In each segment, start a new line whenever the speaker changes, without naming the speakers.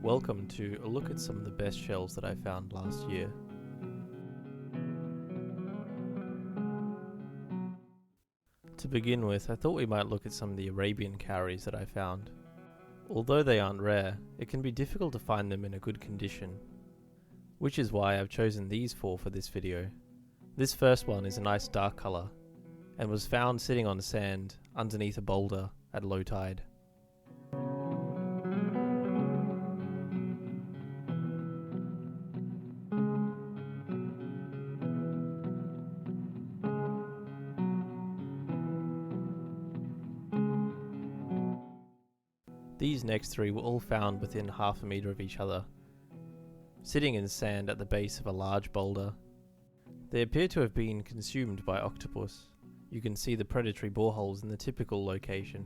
Welcome to a look at some of the best shells that I found last year. To begin with, I thought we might look at some of the Arabian cowries that I found. Although they aren't rare, it can be difficult to find them in a good condition, which is why I've chosen these four for this video. This first one is a nice dark colour, and was found sitting on sand underneath a boulder at low tide. These next three were all found within half a metre of each other, sitting in sand at the base of a large boulder. They appear to have been consumed by octopus. You can see the predatory boreholes in the typical location,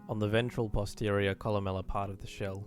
on the ventral posterior columellar part of the shell.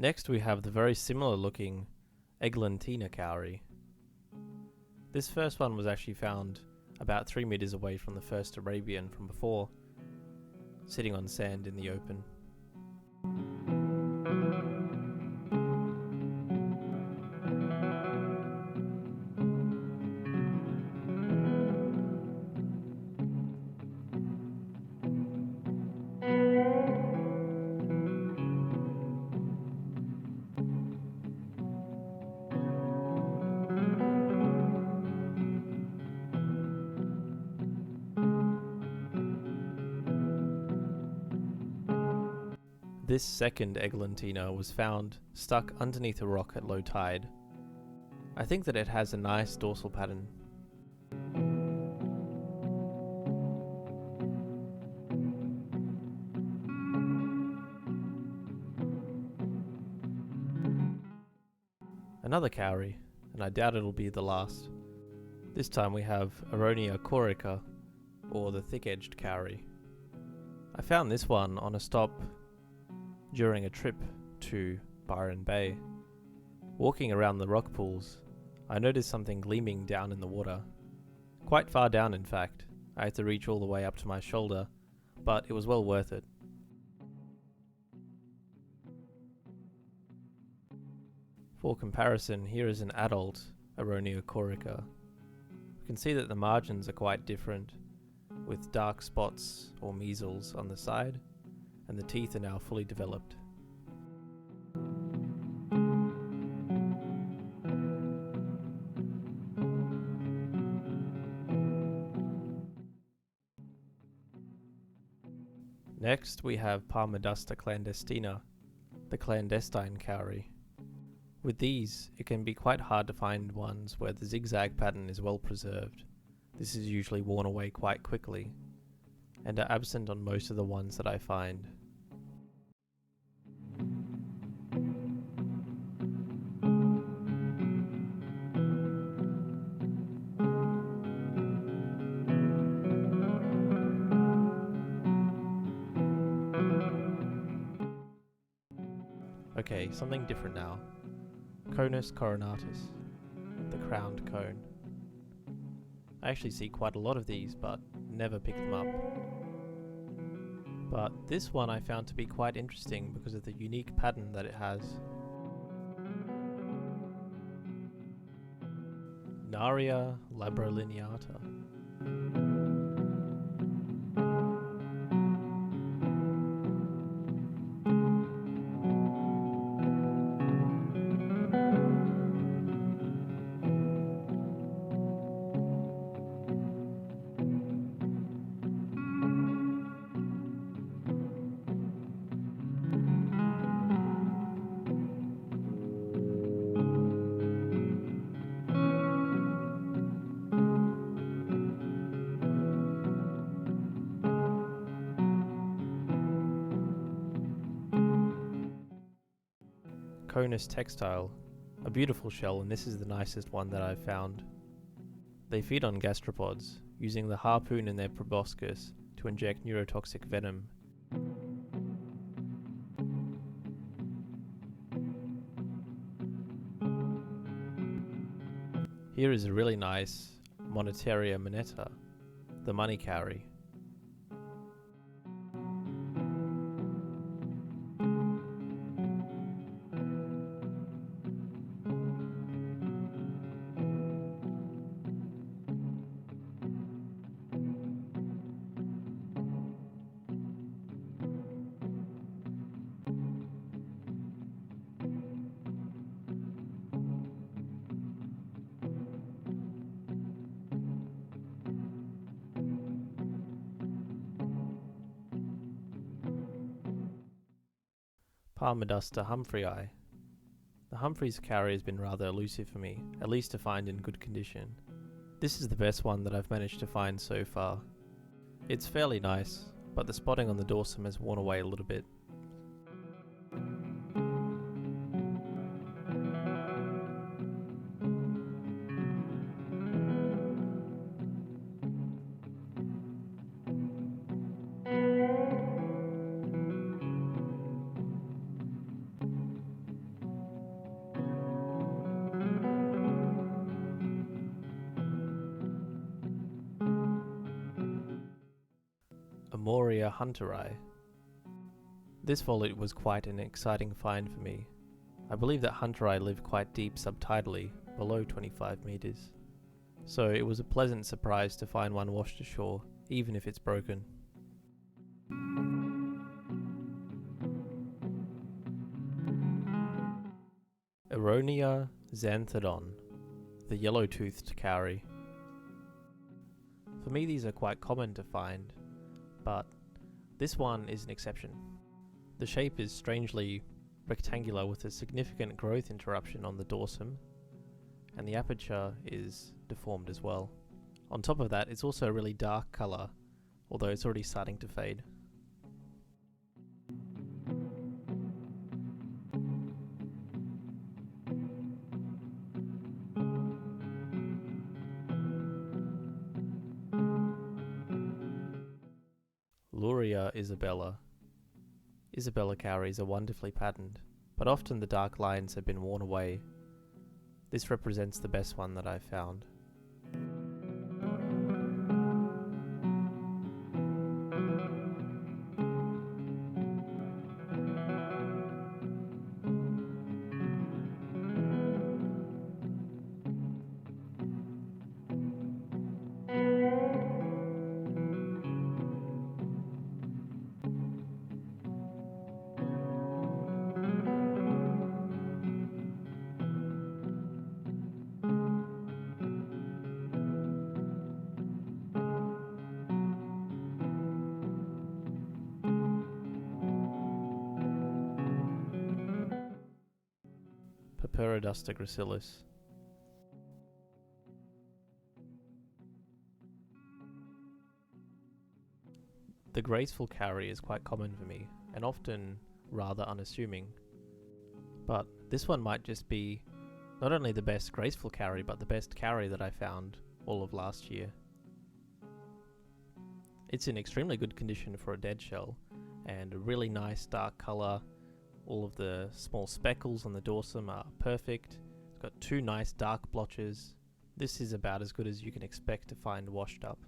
Next we have the very similar looking clandestina cowrie. This first one was actually found about 3 meters away from the first Arabian from before, sitting on sand in the open. This second clandestina was found stuck underneath a rock at low tide. I think that it has a nice dorsal pattern. Another cowrie, and I doubt it'll be the last. This time we have Erronea corica, or the thick-edged cowrie. I found this one on a stop during a trip to Byron Bay. Walking around the rock pools, I noticed something gleaming down in the water. Quite far down, in fact. I had to reach all the way up to my shoulder, but it was well worth it. For comparison, here is an adult Erronea corica. You can see that the margins are quite different, with dark spots or measles on the side, and the teeth are now fully developed. Next we have Palmadusta clandestina, the clandestine cowrie. With these, it can be quite hard to find ones where the zigzag pattern is well preserved. This is usually worn away quite quickly, and are absent on most of the ones that I find. Okay, something different now. Conus coronatus, the crowned cone. I actually see quite a lot of these, but never pick them up. But this one I found to be quite interesting because of the unique pattern that it has. Nautilus labralineata. Conus textile, a beautiful shell, and this is the nicest one that I've found. They feed on gastropods, using the harpoon in their proboscis to inject neurotoxic venom. Here is a really nice Monetaria moneta, the money cowrie. Palmadusta Humphreyi. The Humphreys cowrie has been rather elusive for me, at least to find in good condition. This is the best one that I've managed to find so far. It's fairly nice, but the spotting on the dorsum has worn away a little bit. Mauritia hunteri. This volute was quite an exciting find for me. I believe that hunteri live quite deep subtidally, below 25 meters. So it was a pleasant surprise to find one washed ashore, even if it's broken. Erronea xanthodon, the yellow-toothed cowrie. For me these are quite common to find, but this one is an exception. The shape is strangely rectangular with a significant growth interruption on the dorsum, and the aperture is deformed as well. On top of that, it's also a really dark colour, although it's already starting to fade. Luria isabella. Isabella cowries are wonderfully patterned, but often the dark lines have been worn away. This represents the best one that I've found. Palmadusta gracilis. The graceful cowrie is quite common for me, and often rather unassuming. But this one might just be not only the best graceful cowrie, but the best cowrie that I found all of last year. It's in extremely good condition for a dead shell, and a really nice dark colour. All of the small speckles on the dorsum are perfect. It's got two nice dark blotches. This is about as good as you can expect to find washed up.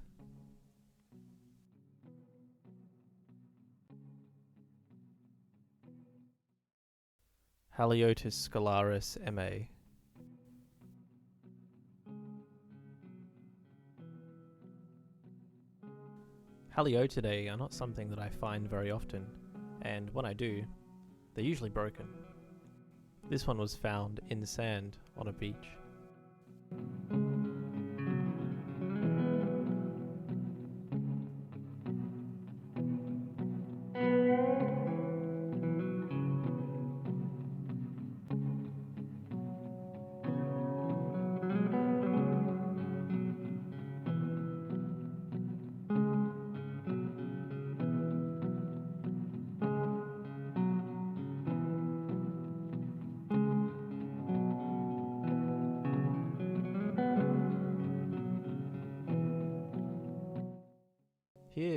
Haliotis scalaris emmae. Haliotidae are not something that I find very often, and when I do, they're usually broken. This one was found in sand on a beach.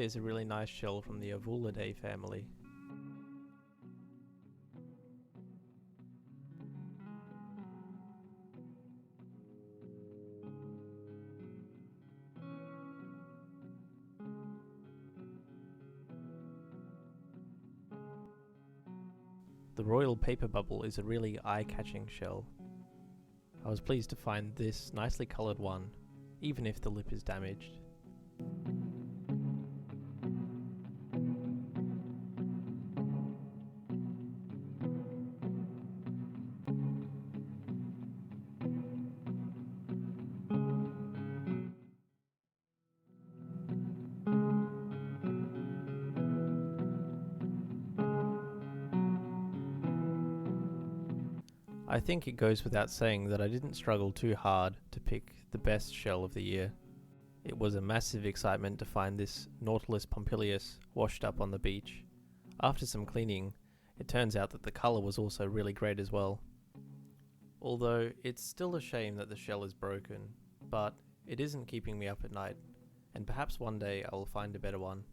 is a really nice shell from the Avulidae family. The royal paper bubble is a really eye-catching shell. I was pleased to find this nicely coloured one, even if the lip is damaged. I think it goes without saying that I didn't struggle too hard to pick the best shell of the year. It was a massive excitement to find this Nautilus pompilius washed up on the beach. After some cleaning, it turns out that the colour was also really great as well. Although it's still a shame that the shell is broken, but it isn't keeping me up at night, and perhaps one day I will find a better one.